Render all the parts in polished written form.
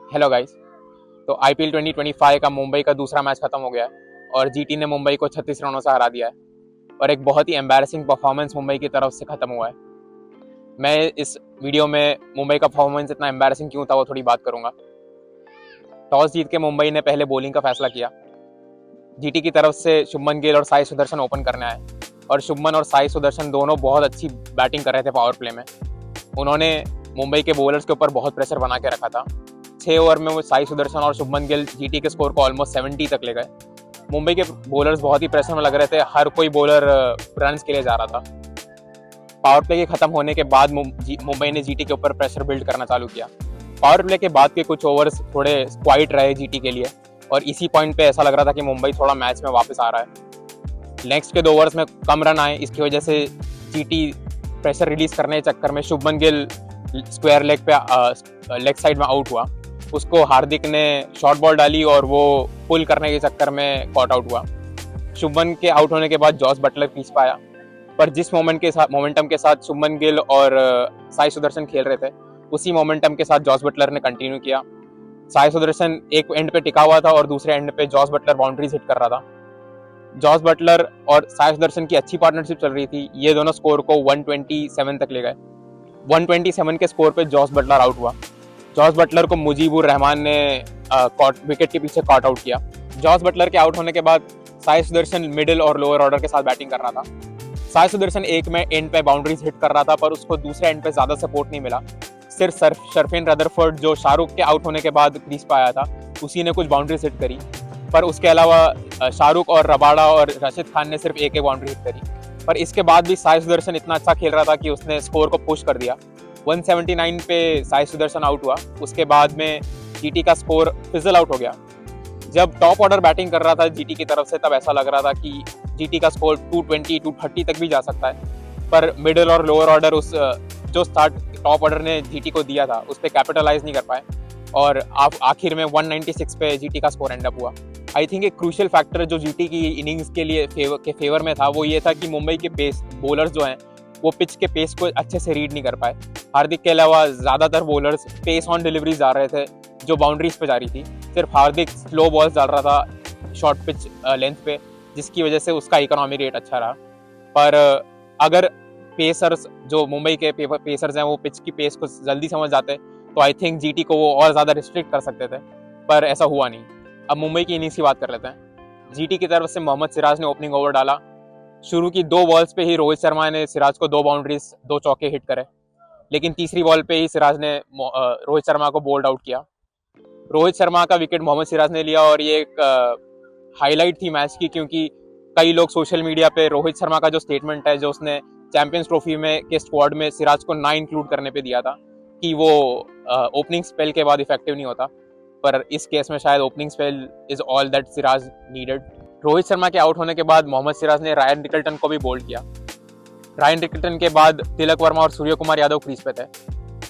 Hello guys. तो IPL 2025 का मुंबई का दूसरा मैच खत्म हो गया है और जीटी ने मुंबई को 36 रनों से हरा दिया है और एक बहुत ही एम्बैरेसिंग परफॉर्मेंस मुंबई की तरफ से खत्म हुआ है। मैं इस वीडियो में मुंबई का परफॉर्मेंस इतना एम्बैरेसिंग क्यों था वो थोड़ी बात करूंगा। टॉस जीत के मुंबई ने पहले बॉलिंग का फैसला किया। जीटी की तरफ से शुभमन गिल और साई सुदर्शन ओपन करने आए और शुभमन और साई सुदर्शन दोनों बहुत अच्छी बैटिंग कर रहे थे पावर प्ले में। उन्होंने मुंबई के बॉलर्स के ऊपर बहुत प्रेशर बना के रखा था। 6 ओवर में वो साई सुदर्शन और शुभमन गिल जीटी के स्कोर को ऑलमोस्ट 70 तक ले गए। मुंबई के बॉलर्स बहुत ही प्रेशर में लग रहे थे, हर कोई बॉलर रन्स के लिए जा रहा था। पावर प्ले के खत्म होने के बाद मुंबई ने जीटी के ऊपर प्रेशर बिल्ड करना चालू किया। पावर प्ले के बाद के कुछ ओवर्स थोड़े क्वाइट रहे जीटी के लिए और इसी पॉइंट पे ऐसा लग रहा था कि मुंबई थोड़ा मैच में वापस आ रहा है। नेक्स्ट के 2 ओवर्स में कम रन आए, इसकी वजह से जीटी प्रेशर रिलीज करने के चक्कर में शुभमन गिल स्क्वायर लेग पे लेग साइड में आउट हुआ। उसको हार्दिक ने शॉर्ट बॉल डाली और वो पुल करने के चक्कर में कॉट आउट हुआ। शुभमन के आउट होने के बाद जॉस बटलर क्रीज पे आया, पर जिस मोमेंटम के साथ शुभमन गिल और साई सुदर्शन खेल रहे थे उसी मोमेंटम के साथ जॉस बटलर ने कंटिन्यू किया। साई सुदर्शन एक एंड पे टिका हुआ था और दूसरे एंड पे जॉस बटलर बाउंड्रीज हिट कर रहा था। जॉस बटलर और साई सुदर्शन की अच्छी पार्टनरशिप चल रही थी। ये दोनों स्कोर को 127 तक ले गए। 127 के स्कोर पे जॉस बटलर आउट हुआ। जॉस बटलर को मुजीबुर रहमान ने विकेट के पीछे कॉट आउट किया। जॉस बटलर के आउट होने के बाद साई सुदर्शन मिडिल और लोअर ऑर्डर के साथ बैटिंग कर रहा था। साई सुदर्शन एक में एंड पे बाउंड्रीज हिट कर रहा था, पर उसको दूसरे एंड पे ज्यादा सपोर्ट नहीं मिला। सिर्फ शर्फिन रदरफोर्ड जो शाहरुख के आउट होने के बाद क्रीज पे आया था उसी ने कुछ बाउंड्रीज हिट करी, पर उसके अलावा शाहरुख और रबाडा और रशीद खान ने सिर्फ एक बाउंड्री हिट करी। पर इसके बाद भी साई सुदर्शन इतना अच्छा खेल रहा था कि उसने स्कोर को पुश कर दिया। 179 पे साई सुदर्शन आउट हुआ। उसके बाद में जीटी का स्कोर फिजल आउट हो गया। जब टॉप ऑर्डर बैटिंग कर रहा था जीटी की तरफ से तब ऐसा लग रहा था कि जीटी का स्कोर 220 230 तक भी जा सकता है, पर मिडिल और लोअर ऑर्डर उस जो स्टार्ट टॉप ऑर्डर ने जीटी को दिया था उस पर कैपिटलाइज नहीं कर पाए और आखिर में 196 पे जीटी का स्कोर एंड अप हुआ। आई थिंक एक क्रूशियल फैक्टर जो जीटी की इनिंग्स के लिए फेवर में था वो ये था कि मुंबई के पेस बॉलर्स जो हैं वो पिच के पेस को अच्छे से रीड नहीं कर पाए। हार्दिक के अलावा ज्यादातर बॉलर्स पेस ऑन डिलीवरीज आ रहे थे जो बाउंड्रीज पे जा रही थी। सिर्फ हार्दिक स्लो बॉल्स डाल रहा था शॉर्ट पिच लेंथ पे, जिसकी वजह से उसका इकोनॉमी रेट अच्छा रहा। पर अगर पेसर्स जो मुंबई के पेसर्स हैं वो पिच की पेस को जल्दी समझ जाते तो आई थिंक जीटी को वो और ज्यादा रिस्ट्रिक्ट कर सकते थे, पर ऐसा हुआ नहीं। अब मुंबई की इनिंग्स की बात कर लेते हैं। जीटी की तरफ से मोहम्मद सिराज ने ओपनिंग ओवर डाला। शुरू की 2 बॉल्स पे ही रोहित शर्मा ने सिराज को 2 बाउंड्रीज 2 चौके हिट करे, लेकिन तीसरी बॉल पे ही सिराज ने रोहित शर्मा को बोल्ड आउट किया। रोहित शर्मा का विकेट मोहम्मद सिराज ने लिया और ये एक हाईलाइट थी मैच की, क्योंकि कई लोग सोशल मीडिया पे रोहित शर्मा का जो स्टेटमेंट है जो उसने चैंपियंस ट्रॉफी में के स्क्वाड में सिराज को ना इंक्लूड करने पे दिया था कि वो ओपनिंग स्पेल के बाद इफेक्टिव नहीं होता, पर इस केस में शायद opening spell is all that Siraj needed. Rohit Sharma के आउट होने के बाद मोहम्मद सिराज ने रायन रिकल्टन को भी बोल्ड किया। रायन रिकल्टन के बाद तिलक वर्मा और सूर्य कुमार यादव क्रीज पे थे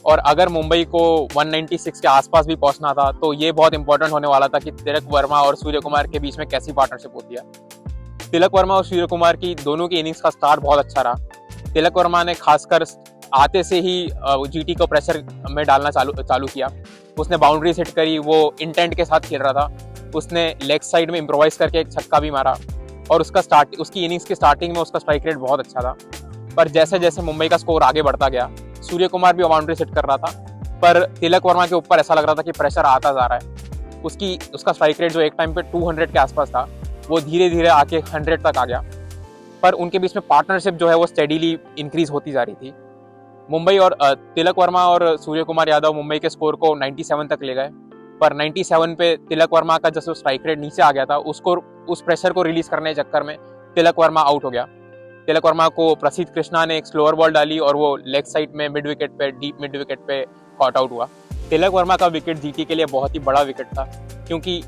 और अगर मुंबई को 196 के आसपास भी पहुंचना था तो ये बहुत इंपॉर्टेंट होने वाला था कि तिलक वर्मा और सूर्य कुमार के बीच में कैसी पार्टनरशिप होती है। तिलक वर्मा और सूर्य कुमार की दोनों की इनिंग्स का स्टार्ट बहुत अच्छा रहा। तिलक वर्मा ने खासकर आते से ही जीटी को प्रेशर में डालना चालू किया। उसने बाउंड्रीज हिट करी, वो इंटेंट के साथ खेल रहा था। उसने लेग साइड में इम्प्रोवाइज करके एक छक्का भी मारा और उसकी इनिंग्स की स्टार्टिंग में उसका स्ट्राइक रेट बहुत अच्छा था। पर जैसे जैसे मुंबई का स्कोर आगे बढ़ता गया सूर्य कुमार भी बाउंड्री सेट कर रहा था, पर तिलक वर्मा के ऊपर ऐसा लग रहा था कि प्रेशर आता जा रहा है। उसका स्ट्राइक रेट जो एक टाइम पे 200 के आसपास था वो धीरे धीरे आके 100 तक आ गया, पर उनके बीच में पार्टनरशिप जो है वो स्टेडीली इंक्रीज होती जा रही थी। मुंबई और तिलक वर्मा और सूर्य कुमार यादव मुंबई के स्कोर को 97 तक ले गए, पर 97 पे तिलक वर्मा का जैसे स्ट्राइक रेट नीचे आ गया था उस प्रेशर को रिलीज करने के चक्कर में तिलक वर्मा आउट हो गया। तिलक वर्मा को प्रसिद्ध कृष्णा ने एक स्लोअर बॉल डाली और वो लेग साइड में डीप मिड विकेट पे कॉट आउट हुआ। तिलक वर्मा का विकेट जीटी के लिए बहुत ही बड़ा विकेट था, क्योंकि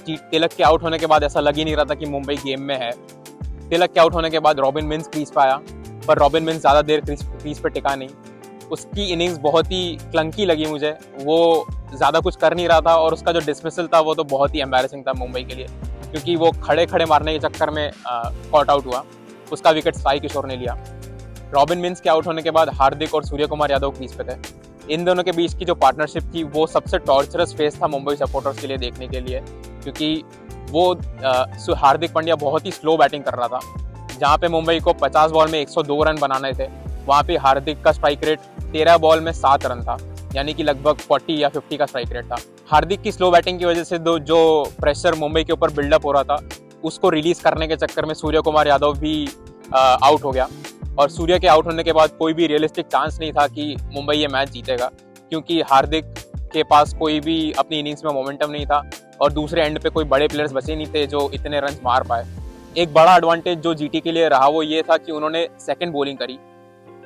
तिलक के आउट होने के बाद ऐसा लग ही नहीं रहा था कि मुंबई गेम में है। तिलक के आउट होने के बाद रॉबिन मिन्स क्रीज पे आया, पर रॉबिन मिन्स ज़्यादा देर क्रीज पे टिका नहीं। उसकी इनिंग्स बहुत ही क्लंकी लगी मुझे, वो ज़्यादा कुछ कर नहीं रहा था और उसका जो डिसमिसल था वो तो बहुत ही एम्बैरेसिंग था मुंबई के लिए, क्योंकि वो खड़े खड़े मारने के चक्कर में कॉट आउट हुआ। उसका विकेट साई किशोर ने लिया। रॉबिन मिन्स के आउट होने के बाद हार्दिक और सूर्य कुमार यादव क्रीज पे थे। इन दोनों के बीच की जो पार्टनरशिप थी वो सबसे टॉर्चरस फेस था मुंबई सपोर्टर्स के लिए देखने के लिए, क्योंकि वो हार्दिक पांड्या बहुत ही स्लो बैटिंग कर रहा था। जहाँ पे मुंबई को 50 बॉल में 102 रन बनाने थे, वहाँ पे हार्दिक का स्ट्राइक रेट 13 बॉल में 7 रन था, यानी कि लगभग 40 या 50 का स्ट्राइक रेट था। हार्दिक की स्लो बैटिंग की वजह से जो प्रेशर मुंबई के ऊपर बिल्डअप हो रहा था, उसको रिलीज करने के चक्कर में सूर्य कुमार यादव भी आउट हो गया। और सूर्य के आउट होने के बाद कोई भी रियलिस्टिक चांस नहीं था कि मुंबई ये मैच जीतेगा, क्योंकि हार्दिक के पास कोई भी अपनी इनिंग्स में मोमेंटम नहीं था और दूसरे एंड पे कोई बड़े प्लेयर्स बचे नहीं थे जो इतने रन मार पाए। एक बड़ा एडवांटेज जो जीटी के लिए रहा वो ये था कि उन्होंने सेकंड बॉलिंग करी।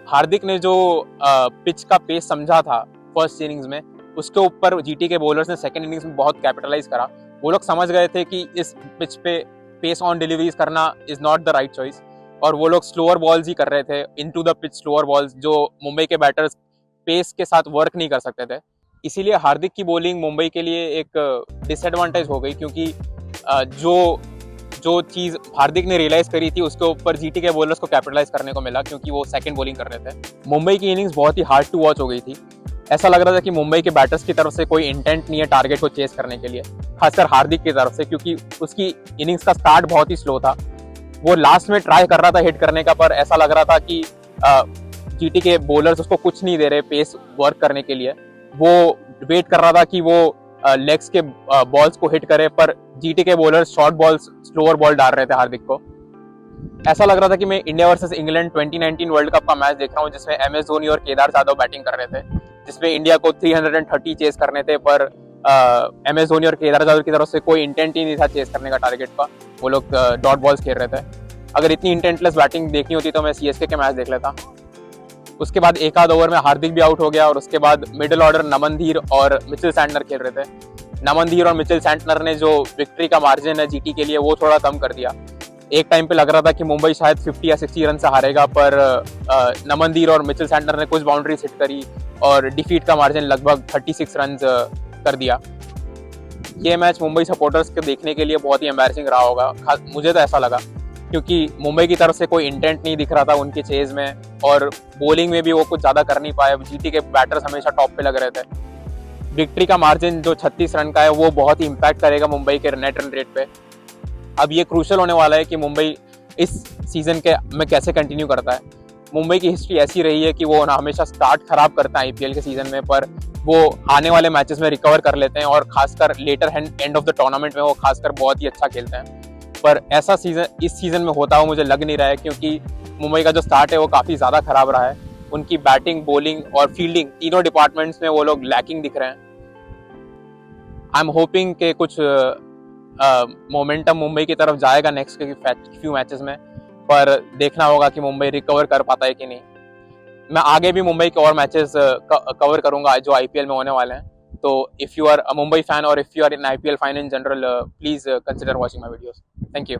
हार्दिक ने जो पिच का पेस समझा था फर्स्ट इनिंग्स में, उसके ऊपर जीटी के बॉलर्स ने सेकंड इनिंग्स में बहुत कैपिटलाइज करा। वो लोग समझ गए थे कि इस पिच पे पेस ऑन डिलीवरीज करना is not the right choice, और वो लोग स्लोअर बॉल्स ही कर रहे थे, into the pitch slower balls, जो मुंबई के बैटर्स पेस के साथ वर्क नहीं कर सकते थे। इसीलिए हार्दिक की बॉलिंग मुंबई के लिए एक डिसएडवांटेज हो गई, क्योंकि जो चीज़ हार्दिक ने रियलाइज करी थी उसके ऊपर जीटी के बॉलर्स को कैपिटलाइज करने को मिला, क्योंकि वो सेकंड बॉलिंग कर रहे थे। मुंबई की इनिंग्स बहुत ही हार्ड टू वॉच हो गई थी। ऐसा लग रहा था कि मुंबई के बैटर्स की तरफ से कोई इंटेंट नहीं है टारगेट को चेस करने के लिए, खासकर हार्दिक की तरफ से, क्योंकि उसकी इनिंग्स का स्टार्ट बहुत ही स्लो था। वो लास्ट में ट्राई कर रहा था हिट करने का, पर ऐसा लग रहा था कि जीटी के बॉलर्स उसको कुछ नहीं दे रहे पेस वर्क करने के लिए। वो वेट कर रहा था कि वो लेग्स के बॉल्स को हिट करे, पर जीटी के bowlers short balls slower ball डाल रहे थे हार्दिक को। ऐसा लग रहा था कि मैं India versus England 2019 world cup का मैच देख रहा हूँ, जिसमें MS धोनी और केदार जाधव बैटिंग कर रहे थे, जिसमें इंडिया को 330 चेस करने थे, पर MS धोनी और केदार जाधव की तरफ से कोई इंटेंट ही नहीं था चेस करने का टारगेट का। वो लोग डॉट बॉल्स खेल रहे थे। अगर इतनी इंटेंटलेस बैटिंग देखनी होती तो मैं CSK के मैच देख लेता। उसके बाद एक आध ओवर में हार्दिक भी आउट हो गया, और उसके बाद मिडिल ऑर्डर नमनधीर और मिचेल सैंटनर खेल रहे थे। नमनधीर और मिचेल सैंटनर ने जो विक्ट्री का मार्जिन है जीटी के लिए वो थोड़ा कम कर दिया। एक टाइम पे लग रहा था कि मुंबई शायद 50 या 60 रन से हारेगा, पर नमनधीर और मिचेल सैंटनर ने कुछ बाउंड्रीज हिट करी और डिफीट का मार्जिन लगभग 36 रन कर दिया। ये मैच मुंबई सपोर्टर्स के देखने के लिए बहुत ही एम्बैरेसिंग रहा होगा, मुझे तो ऐसा लगा, क्योंकि मुंबई की तरफ से कोई इंटेंट नहीं दिख रहा था उनके चेज में, और बॉलिंग में भी वो कुछ ज़्यादा कर नहीं पाए। जीटी के बैटर्स हमेशा टॉप पे लग रहे थे। विक्ट्री का मार्जिन जो 36 रन का है वो बहुत ही इम्पैक्ट करेगा मुंबई के नेट रन रेट पे। अब ये क्रूशल होने वाला है कि मुंबई इस सीजन के में कैसे कंटिन्यू करता है। मुंबई की हिस्ट्री ऐसी रही है कि वो हमेशा स्टार्ट खराब करता है IPL के सीजन में, पर वो आने वाले मैचेस में रिकवर कर लेते हैं, और खासकर latter end of the tournament में वो खासकर बहुत ही अच्छा खेलते हैं। पर ऐसा सीजन इस सीजन में होता हुआ मुझे लग नहीं रहा है, क्योंकि मुंबई का जो स्टार्ट है वो काफ़ी ज़्यादा खराब रहा है। उनकी बैटिंग, बॉलिंग और फील्डिंग तीनों डिपार्टमेंट्स में वो लोग लैकिंग दिख रहे हैं। आई एम होपिंग कि कुछ मोमेंटम मुंबई की तरफ जाएगा नेक्स्ट फ्यू मैचेस में, पर देखना होगा कि मुंबई रिकवर कर पाता है कि नहीं। मैं आगे भी मुंबई के और मैचेस कवर करूंगा जो IPL में होने वाले हैं। तो if you are a Mumbai fan और if you are in IPL fan in general, please consider watching my videos. Thank you.